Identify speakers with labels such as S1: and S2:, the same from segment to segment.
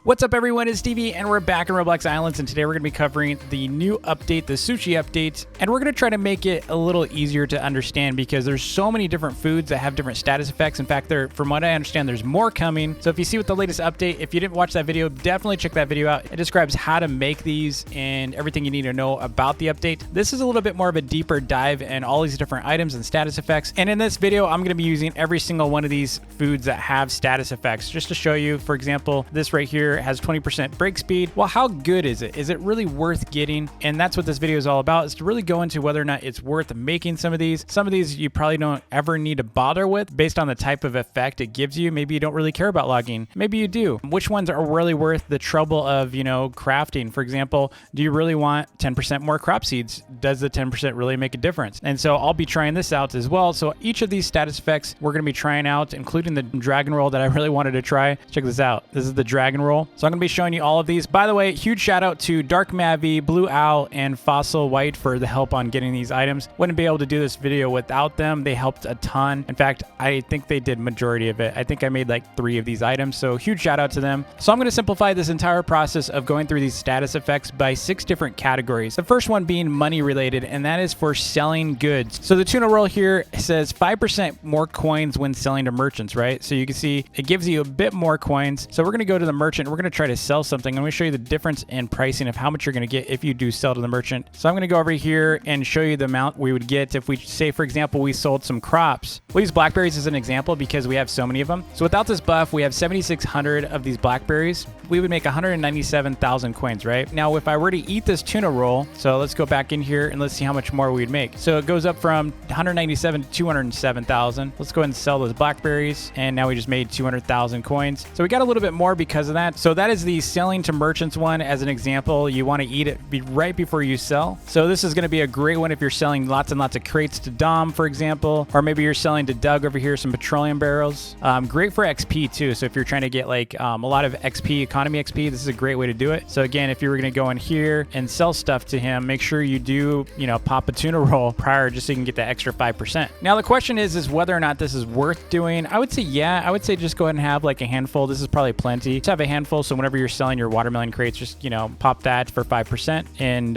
S1: What's up everyone, it's Stevie and we're back in Roblox Islands, and today we're going to be covering the new update, the sushi update, and we're going to try to make it a little easier to understand because there's so many different foods that have different status effects. In fact, from what I understand, there's more coming. So if you see what the latest update, if you didn't watch that video, definitely check that video out. It describes how to make these and everything you need to know about the update. This is a little bit more of a deeper dive in all these different items and status effects. And in this video, I'm going to be using every single one of these foods that have status effects just to show you. For example, this right here has 20% break speed. Well, how good is it? Is it really worth getting? And that's what this video is all about, is to really go into whether or not it's worth making some of these. Some of these you probably don't ever need to bother with based on the type of effect it gives you. Maybe you don't really care about logging. Maybe you do. Which ones are really worth the trouble of, crafting? For example, do you really want 10% more crop seeds? Does the 10% really make a difference? And so I'll be trying this out as well. So each of these status effects we're going to be trying out, including the dragon roll that I really wanted to try. Check this out. This is the dragon roll. So I'm going to be showing you all of these. By the way, huge shout out to Dark Mavi, BlueOwl, and Fossilwhite for the help on getting these items. Wouldn't be able to do this video without them. They helped a ton. In fact, I think they did majority of it. I think I made like 3 of these items. So huge shout out to them. So I'm going to simplify this entire process of going through these status effects by 6 different categories. The first one being money related, and that is for selling goods. So the tuna roll here says 5% more coins when selling to merchants, right? So you can see it gives you a bit more coins. So we're going to go to the merchant. We're going to try to sell something. I'm going to show you the difference in pricing of how much you're going to get if you do sell to the merchant. So I'm going to go over here and show you the amount we would get if we say, for example, we sold some crops. We'll use blackberries as an example because we have so many of them. So without this buff, we have 7,600 of these blackberries. We would make 197,000 coins, right? Now, if I were to eat this tuna roll, so let's go back in here and let's see how much more we'd make. So it goes up from 197 to 207,000. Let's go ahead and sell those blackberries. And now we just made 200,000 coins. So we got a little bit more because of that. So that is the selling to merchants one as an example. You want to eat it right before you sell. So this is going to be a great one if you're selling lots and lots of crates to Dom, for example, or maybe you're selling to Doug over here some petroleum barrels. Great for XP too. So if you're trying to get like a lot of XP, economy XP, this is a great way to do it. So again, if you were going to go in here and sell stuff to him, make sure you do, pop a tuna roll prior just so you can get that extra 5%. Now the question is whether or not this is worth doing. I would say, yeah, I would say just go ahead and have like a handful. This is probably plenty. Just have a handful. So whenever you're selling your watermelon crates, just, pop that for 5% and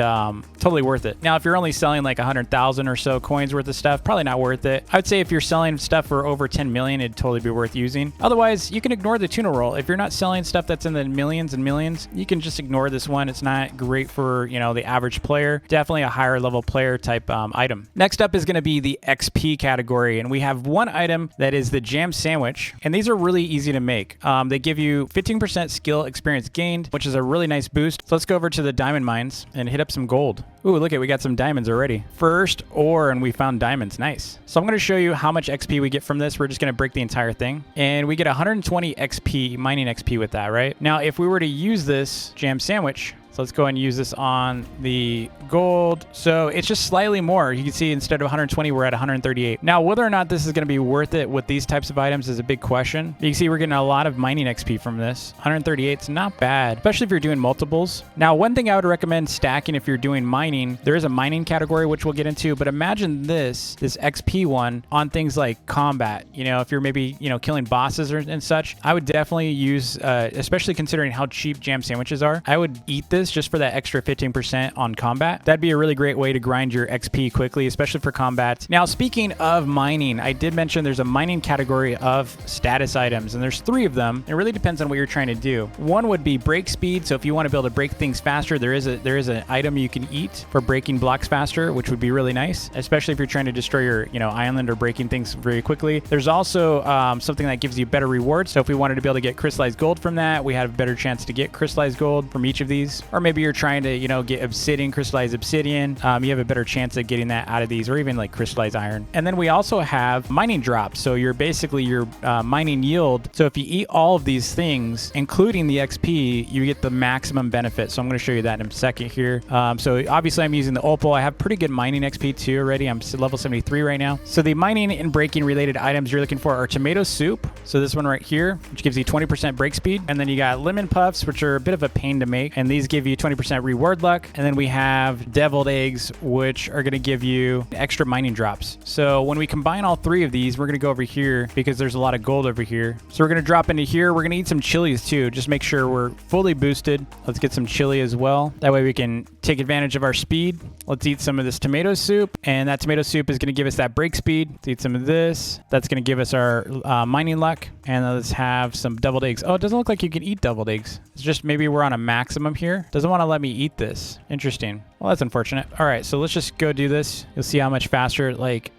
S1: totally worth it. Now, if you're only selling like 100,000 or so coins worth of stuff, probably not worth it. I would say if you're selling stuff for over 10 million, it'd totally be worth using. Otherwise, you can ignore the tuna roll. If you're not selling stuff that's in the millions and millions, you can just ignore this one. It's not great for, the average player. Definitely a higher level player type item. Next up is going to be the XP category. And we have one item that is the jam sandwich. And these are really easy to make. They give you 15% skill experience gained, which is a really nice boost. So let's go over to the diamond mines and hit up some gold. Ooh, look at, we got some diamonds already. First ore, and we found diamonds. Nice. So I'm going to show you how much XP we get from this. We're just going to break the entire thing. And we get 120 XP, mining XP with that, right? Now, if we were to use this jam sandwich, so let's go ahead and use this on the gold. So it's just slightly more. You can see instead of 120, we're at 138. Now, whether or not this is going to be worth it with these types of items is a big question. You can see we're getting a lot of mining XP from this. 138 is not bad, especially if you're doing multiples. Now, one thing I would recommend stacking if you're doing mining, there is a mining category, which we'll get into, but imagine this XP one on things like combat. If you're maybe, killing bosses and such, I would definitely use, especially considering how cheap jam sandwiches are, I would eat this just for that extra 15% on combat. That'd be a really great way to grind your XP quickly, especially for combat. Now, speaking of mining, I did mention there's a mining category of status items, and there's 3 of them. It really depends on what you're trying to do. One would be break speed. So if you want to be able to break things faster, there is an item you can eat for breaking blocks faster, which would be really nice, especially if you're trying to destroy your, island or breaking things very quickly. There's also something that gives you better rewards. So if we wanted to be able to get crystallized gold from that, we have a better chance to get crystallized gold from each of these. Or maybe you're trying to, get obsidian, crystallized obsidian. You have a better chance of getting that out of these, or even like crystallized iron. And then we also have mining drops. So you're basically your mining yield. So if you eat all of these things, including the XP, you get the maximum benefit. So I'm going to show you that in a second here. So obviously I'm using the opal. I have pretty good mining XP too already. I'm level 73 right now. So the mining and breaking related items you're looking for are tomato soup. So this one right here, which gives you 20% break speed. And then you got lemon puffs, which are a bit of a pain to make. And these give give you 20% reward luck. And then we have deviled eggs, which are going to give you extra mining drops. So when we combine all three of these, we're going to go over here because there's a lot of gold over here. So we're going to drop into here. We're going to eat some chilies too. Just make sure we're fully boosted. Let's get some chili as well. That way we can take advantage of our speed. Let's eat some of this tomato soup. And that tomato soup is going to give us that break speed. Let's eat some of this. That's going to give us our mining luck. And let's have some deviled eggs. Oh, it doesn't look like you can eat deviled eggs. It's just maybe we're on a maximum here. Doesn't want to let me eat this. Interesting. Well, that's unfortunate. All right, so let's just go do this. You'll see how much faster, like...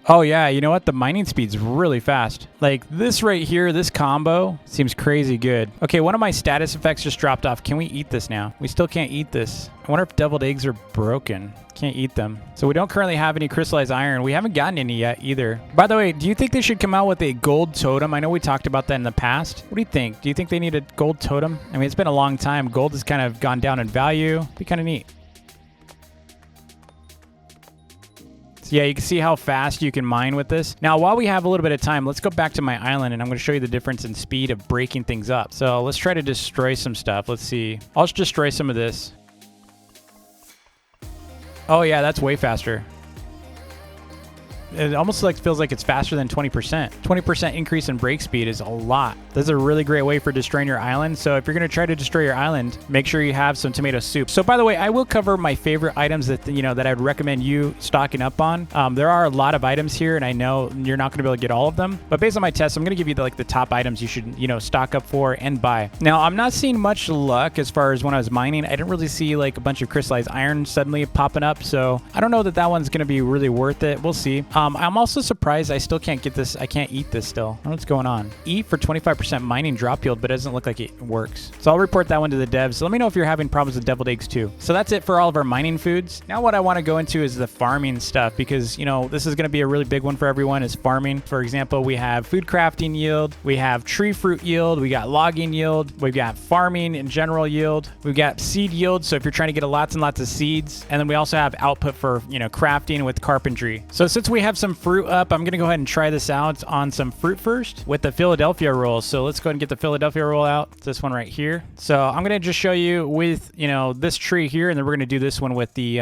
S1: Oh yeah, you know what? The mining speed's really fast. Like this right here, this combo seems crazy good. Okay, one of my status effects just dropped off. Can we eat this now? We still can't eat this. I wonder if deviled eggs are broken. Can't eat them. So we don't currently have any crystallized iron. We haven't gotten any yet either. By the way, do you think they should come out with a gold totem? I know we talked about that in the past. What do you think? Do you think they need a gold totem? I mean, it's been a long time. Gold has kind of gone down in value. It'd be kind of neat. So yeah, you can see how fast you can mine with this. Now, while we have a little bit of time, let's go back to my island and I'm going to show you the difference in speed of breaking things up. So let's try to destroy some stuff. Let's see. I'll just destroy some of this. Oh yeah, that's way faster. It almost like feels like it's faster than 20%. 20% increase in break speed is a lot. This is a really great way for destroying your island. So if you're going to try to destroy your island, make sure you have some tomato soup. So by the way, I will cover my favorite items that, you know, that I'd recommend you stocking up on. There are a lot of items here and I know you're not going to be able to get all of them, but based on my tests, I'm going to give you the top items you should, you know, stock up for and buy. Now, I'm not seeing much luck as far as when I was mining. I didn't really see like a bunch of crystallized iron suddenly popping up. So I don't know that that one's going to be really worth it. We'll see. I'm also surprised I still can't get this. I can't eat this still. I don't know what's going on. Eat for 25% mining drop yield, but it doesn't look like it works. So I'll report that one to the devs. So let me know if you're having problems with deviled eggs too. So that's it for all of our mining foods. Now what I want to go into is the farming stuff because, you know, this is going to be a really big one for everyone is farming. For example, we have food crafting yield. We have tree fruit yield. We got logging yield. We've got farming in general yield. We've got seed yield. So if you're trying to get lots and lots of seeds, and then we also have output for, you know, crafting with carpentry. So since we have some fruit up, I'm going to go ahead and try this out on some fruit first with the Philadelphia roll. So let's go ahead and get the Philadelphia roll out. It's this one right here. So I'm going to just show you with, you know, this tree here, and then we're going to do this one with the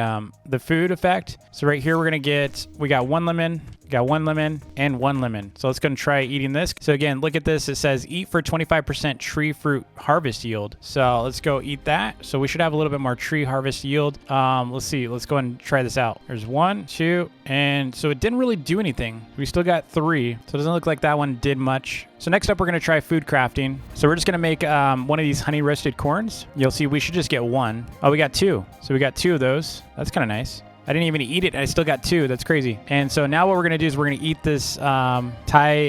S1: food effect. So right here, we got one lemon. Got one lemon and one lemon. So let's go and try eating this. So again, look at this. It says eat for 25% tree fruit harvest yield. So let's go eat that. So we should have a little bit more tree harvest yield. Let's see. Let's go and try this out. There's 1, 2, and so it didn't really do anything. We still got 3. So it doesn't look like that one did much. So next up, we're going to try food crafting. So we're just going to make one of these honey roasted corns. You'll see we should just get 1. Oh, we got 2. So we got 2 of those. That's kind of nice. I didn't even eat it. I still got 2. That's crazy. And so now what we're going to do is we're going to eat this Thai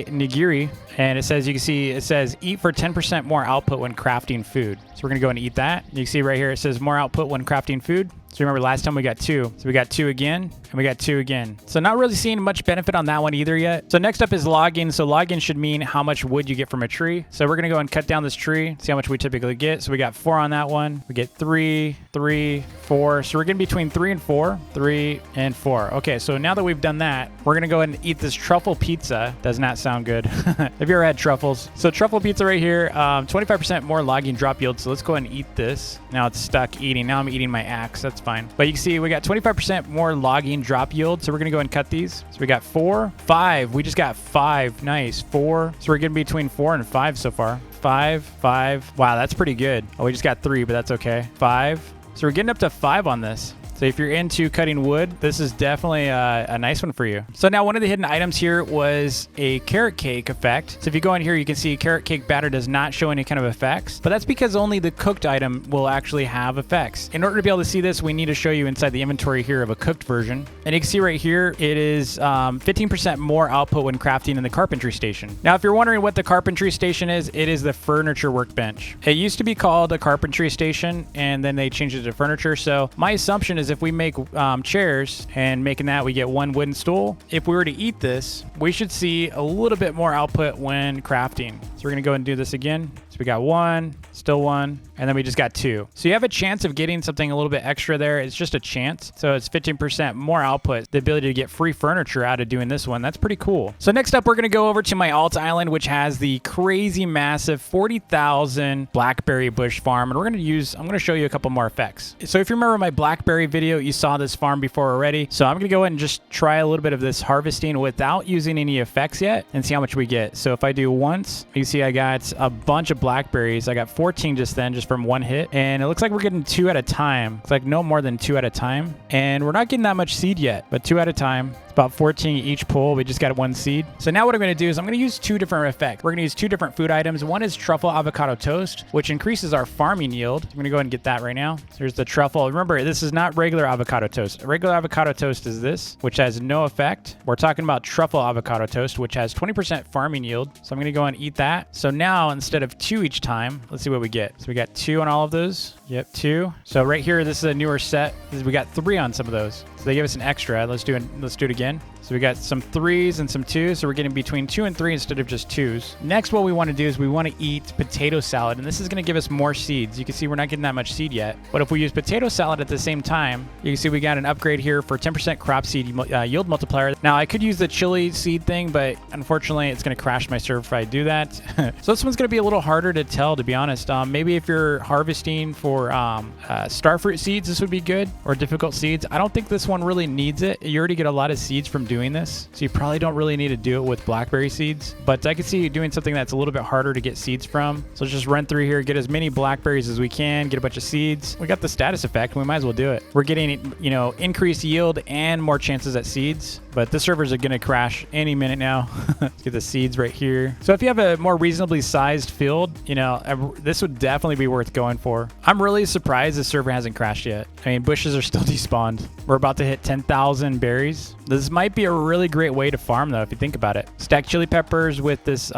S1: nigiri. And it says, you can see, it says eat for 10% more output when crafting food. So we're going to go and eat that. You can see right here, it says more output when crafting food. So remember last time we got 2. So we got 2 again, and we got 2 again. So not really seeing much benefit on that one either yet. So next up is logging. So logging should mean how much wood you get from a tree. So we're going to go and cut down this tree, see how much we typically get. So we got 4 on that one. We get 3, 3, 4. So we're getting between 3 and 4, 3 and 4. Okay, so now that we've done that, we're going to go ahead and eat this truffle pizza. Does not sound good. Have you ever had truffles? So truffle pizza right here, 25% more logging drop yield. So let's go ahead and eat this. Now it's stuck eating. Now I'm eating my axe. That's fine. But you can see we got 25% more logging drop yield. So we're going to go and cut these. So we got 4, 5. We just got 5. Nice. 4. So we're getting between 4 and 5 so far. 5, 5. Wow, that's pretty good. Oh, we just got 3, but that's okay. 5. So we're getting up to 5 on this. So if you're into cutting wood, this is definitely a nice one for you. So now one of the hidden items here was a carrot cake effect. So if you go in here, you can see carrot cake batter does not show any kind of effects, but that's because only the cooked item will actually have effects. In order to be able to see this, we need to show you inside the inventory here of a cooked version. And you can see right here, it is 15% more output when crafting in the carpentry station. Now, if you're wondering what the carpentry station is, it is the furniture workbench. It used to be called a carpentry station, and then they changed it to furniture. So my assumption is if we make chairs and making that, we get 1 wooden stool. If we were to eat this, we should see a little bit more output when crafting. So we're we're going to go and do this again. So we got 1, still 1, and then we just got 2. So you have a chance of getting something a little bit extra there. It's just a chance. So it's 15% more output. The ability to get free furniture out of doing this one. That's pretty cool. So next up, we're going to go over to my alt island, which has the crazy massive 40,000 blackberry bush farm. And I'm going to show you a couple more effects. So if you remember my blackberry video, you saw this farm before already. So I'm going to go ahead and just try a little bit of this harvesting without using any effects yet and see how much we get. So if I do once, you see I got a bunch of blackberries. I got 14 just then, just from one hit. And it looks like we're getting 2 at a time. It's like no more than 2 at a time. And we're not getting that much seed yet, but 2 at a time. It's about 14 each pull. We just got 1 seed. So now what I'm going to do is I'm going to use 2 different effects. We're going to use 2 different food items. One is truffle avocado toast, which increases our farming yield. I'm going to go ahead and get that right now. So here's the truffle. Remember, this is not regular avocado toast. Regular avocado toast is this, which has no effect. We're talking about truffle avocado toast, which has 20% farming yield. So I'm going to go and eat that. So now instead of 2 each time, let's see what we get. So we got 2 on all of those. Yep, 2. So right here, this is a newer set. We got 3 on some of those. So they give us an extra. Let's do it again. So we got some 3s and some 2s. So we're getting between 2 and 3 instead of just 2s. Next, what we want to do is we want to eat potato salad. And this is going to give us more seeds. You can see we're not getting that much seed yet. But if we use potato salad at the same time, you can see we got an upgrade here for 10% crop seed yield multiplier. Now, I could use the chili seed thing, but unfortunately, it's going to crash my server if I do that. So this one's going to be a little harder to tell, to be honest. Maybe if you're harvesting for starfruit seeds, this would be good, or difficult seeds. I don't think this one really needs it. You already get a lot of seeds from doing this, so you probably don't really need to do it with blackberry seeds. But I could see you doing something that's a little bit harder to get seeds from. So let's just run through here, get as many blackberries as we can, get a bunch of seeds. We got the status effect. We might as well do it. We're getting, increased yield and more chances at seeds. But this servers are going to crash any minute now. Let's get the seeds right here. So if you have a more reasonably sized field, this would definitely be worth going for. I'm really surprised this server hasn't crashed yet. I mean, bushes are still despawned. We're about to hit 10,000 berries. This might be a really great way to farm, though, if you think about it. Stack chili peppers with this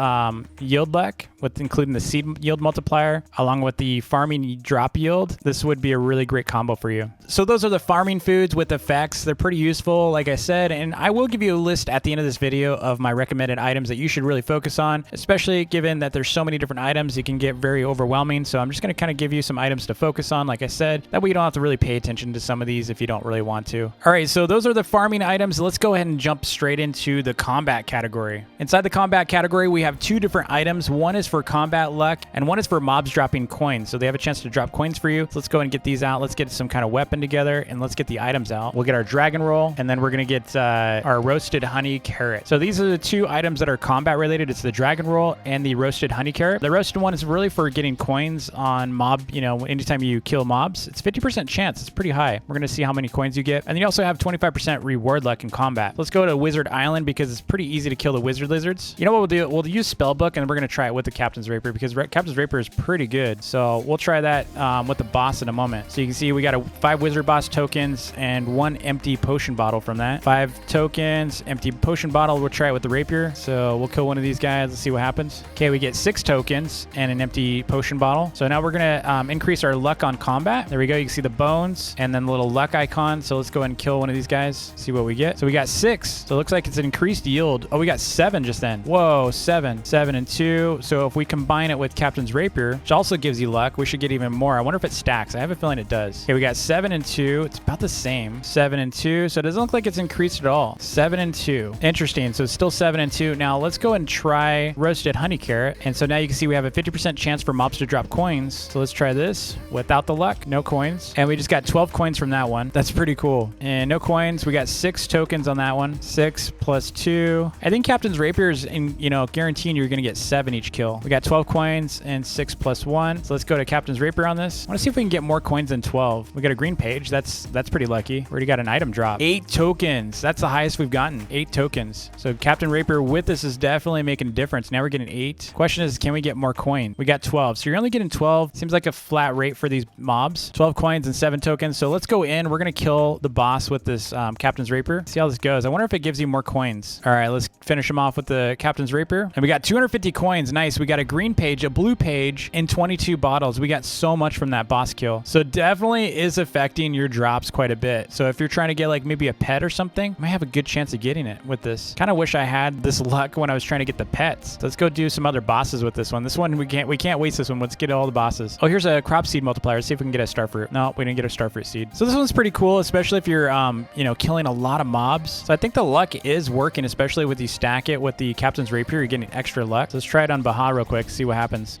S1: yield luck, with including the seed yield multiplier, along with the farming drop yield. This would be a really great combo for you. So those are the farming foods with effects. They're pretty useful, like I said, and I will give you a list at the end of this video of my recommended items that you should really focus on, especially given that there's so many different items. It can get very overwhelming. So I'm just going to kind of give you some items to focus on, like I said. That way you don't have to really pay attention to some of these if you don't really want to. All right, so those are the farming items. Let's go ahead and jump straight into the combat category. Inside the combat category, we have 2 different items. One is for combat luck, and one is for mobs dropping coins. So they have a chance to drop coins for you. So let's go ahead and get these out. Let's get some kind of weapon together, and let's get the items out. We'll get our dragon roll, and then we're going to get our roasted honey carrot. So these are the 2 items that are combat related. It's the dragon roll and the roasted honey carrot. The roasted one is really for getting coins on mob, anytime you kill mobs. It's 50% chance. It's pretty high. We're going to see how many coins you get. And you also have 25% reward luck in combat. Let's go to Wizard Island because it's pretty easy to kill the wizard lizards. You know what we'll do? We'll use Spellbook, and we're going to try it with the Captain's Rapier because Captain's Rapier is pretty good. So we'll try that with the boss in a moment. So you can see we got 5 wizard boss tokens and 1 empty potion bottle from that. 5 tokens, empty potion bottle. We'll try it with the rapier. So we'll kill one of these guys. Let's see what happens. Okay, we get 6 tokens and an empty potion bottle. So now we're going to increase our luck on combat. There we go. You can see the bones and then the little luck icon. So let's go ahead and kill one of these guys. See what we get. So we got 6. So it looks like it's an increased yield. Oh, we got 7 just then. Whoa, 7. 7 and 2. So if we combine it with Captain's Rapier, which also gives you luck, we should get even more. I wonder if it stacks. I have a feeling it does. Okay, we got 7 and 2. It's about the same. 7 and 2. So it doesn't look like it's increased at all. 7 and 2. Interesting. So it's still 7 and 2. Now let's go and try roasted honey carrot. And so now you can see we have a 50% chance for mobs to drop coins. So let's try this without the luck. No coins. And we just got 12 coins from that one. That's pretty cool. And no coins. We got 6 tokens on that one. 6 plus 2. I think Captain's Rapier is guaranteeing you're going to get 7 each kill. We got 12 coins and 6 plus 1. So let's go to Captain's Rapier on this. I want to see if we can get more coins than 12. We got a green page. That's pretty lucky. We already got an item drop. 8 tokens. That's the highest we've gotten. 8 tokens. So Captain Rapier with this is definitely making a difference. Now we're getting 8. Question is, can we get more coin? We got 12. So you're only getting 12. Seems like a flat rate for these mobs. 12 coins and 7 tokens. So let's go in. We're going to kill the boss with this Captain's Rapier. See how this goes. I wonder if it gives you more coins. All right, let's finish him off with the Captain's Rapier. And we got 250 coins. Nice. We got a green page, a blue page, and 22 bottles. We got so much from that boss kill. So definitely is affecting your drops quite a bit. So if you're trying to get like maybe a pet or something, you might have a good chance of getting it with this. Kind of wish I had this luck when I was trying to get the pets. So let's go do some other bosses with this one. This one we can't waste this one. Let's get all the bosses. Oh, here's a crop seed multiplier. Let's see if we can get a starfruit. No, we didn't get a starfruit seed. So this one's pretty cool, especially if you're you know, killing a lot of mobs. So I think the luck is working, especially with you stack it with the Captain's Rapier. You're getting extra luck. So let's try it on Baja real quick, see what happens.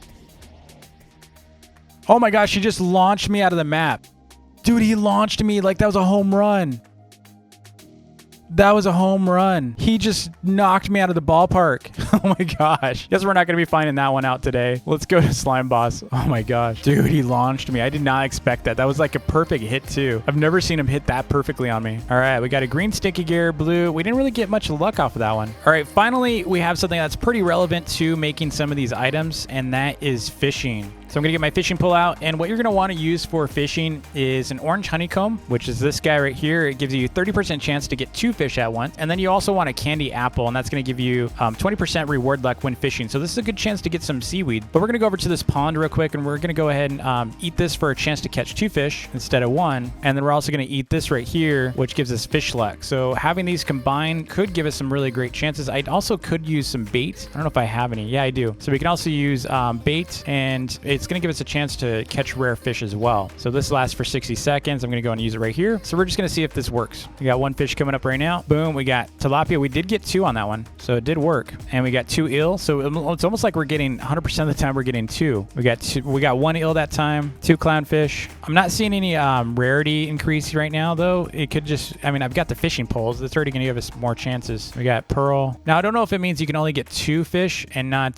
S1: Oh my gosh, he just launched me out of the map. Dude, he launched me like that was a home run. That was a home run. He just knocked me out of the ballpark. Oh my gosh. Guess we're not going to be finding that one out today. Let's go to Slime Boss. Oh my gosh. Dude, he launched me. I did not expect that. That was like a perfect hit too. I've never seen him hit that perfectly on me. All right, we got a green sticky gear, blue. We didn't really get much luck off of that one. All right, finally, we have something that's pretty relevant to making some of these items, and that is fishing. So I'm going to get my fishing pole out, and what you're going to want to use for fishing is an orange honeycomb, which is this guy right here. It gives you 30% chance to get 2 fish at once, and then you also want a candy apple, and that's going to give you 20% reward luck when fishing. So this is a good chance to get some seaweed. But we're going to go over to this pond real quick, and we're going to go ahead and eat this for a chance to catch 2 fish instead of 1, and then we're also going to eat this right here, which gives us fish luck. So having these combined could give us some really great chances. I also could use some bait. I don't know if I have any. Yeah, I do. So we can also use bait, and it's going to give us a chance to catch rare fish as well. So this lasts for 60 seconds. I'm going to go and use it right here. So we're just going to see if this works. We got 1 fish coming up right now. Boom. We got tilapia. We did get 2 on that one. So it did work. And we got 2 eel. So it's almost like we're getting 100% of the time we're getting 2. We got 1 eel that time, 2 clownfish. I'm not seeing any rarity increase right now though. It could just, I mean, I've got the fishing poles. That's already going to give us more chances. We got pearl. Now I don't know if it means you can only get 2 fish and not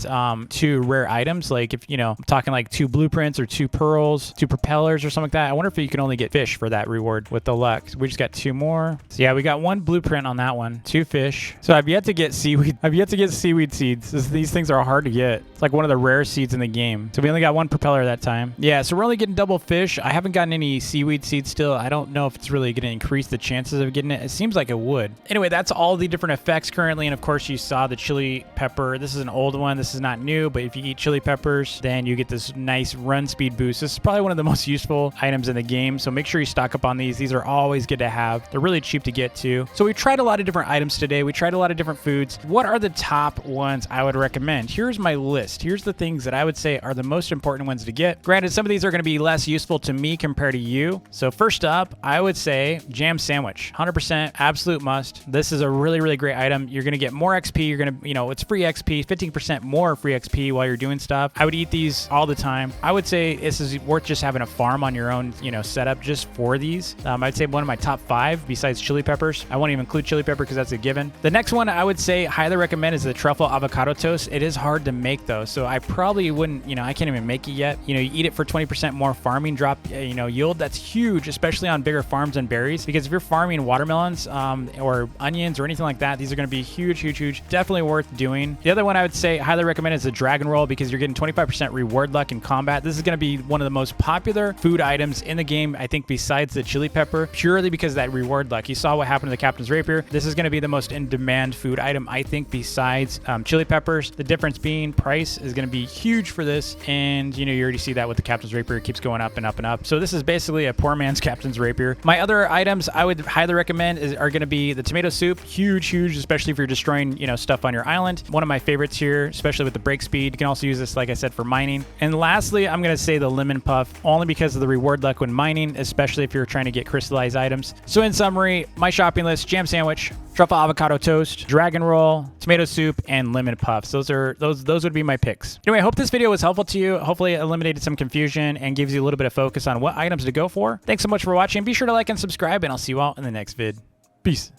S1: 2 rare items. Like if, you know, I'm talking like 2 blueprints or 2 pearls, 2 propellers or something like that. I wonder if you can only get fish for that reward with the luck. So we just got 2 more. So yeah, we got 1 blueprint on that one, 2 fish. So I've yet to get seaweed. I've yet to get seaweed seeds. These things are hard to get. It's like one of the rare seeds in the game. So we only got 1 propeller that time. Yeah, so we're only getting double fish. I haven't gotten any seaweed seeds still. I don't know if it's really going to increase the chances of getting it. It seems like it would. Anyway, that's all the different effects currently. And of course you saw the chili pepper. This is an old one. This is not new, but if you eat chili peppers, then you get this nice run speed boost. This is probably one of the most useful items in the game, so make sure you stock up on these. These are always good to have. They're really cheap to get too. So we tried a lot of different items today. We tried a lot of different foods. What are the top ones I would recommend? Here's my list. Here's the things that I would say are the most important ones to get. Granted, some of these are going to be less useful to me compared to you. So first up, I would say jam sandwich. 100% absolute must. This is a really, really great item. You're going to get more XP. You're going to, you know, it's free XP, 15% more free XP while you're doing stuff. I would eat these all the time. I would say this is worth just having a farm on your own, you know, setup just for these. I'd say one of my top 5 besides chili peppers. I won't even include chili pepper because that's a given. The next one I would say highly recommend is the truffle avocado toast. It is hard to make though, so I probably wouldn't, you know, I can't even make it yet. You know, you eat it for 20% more farming drop, you know, yield. That's huge, especially on bigger farms and berries, because if you're farming watermelons or onions or anything like that, these are going to be huge, huge, huge. Definitely worth doing. The other one I would say highly recommend is the dragon roll, because you're getting 25% reward luck in combat. This is going to be one of the most popular food items in the game, I think, besides the chili pepper, purely because of that reward luck. You saw what happened to the Captain's Rapier. This is going to be the most in-demand food item, I think, besides chili peppers. The difference being price is going to be huge for this, and you know, you already see that with the Captain's Rapier. It keeps going up and up and up. So this is basically a poor man's Captain's Rapier. My other items I would highly recommend are going to be the tomato soup. Huge, huge, especially if you're destroying, you know, stuff on your island. One of my favorites here, especially with the break speed. You can also use this, like I said, for mining. And lastly, I'm going to say the lemon puff, only because of the reward luck when mining, especially if you're trying to get crystallized items. So in summary, my shopping list: jam sandwich, truffle avocado toast, dragon roll, tomato soup, and lemon puffs. Those would be my picks. Anyway, I hope this video was helpful to you. Hopefully it eliminated some confusion and gives you a little bit of focus on what items to go for. Thanks so much for watching. Be sure to like and subscribe, and I'll see you all in the next vid. Peace.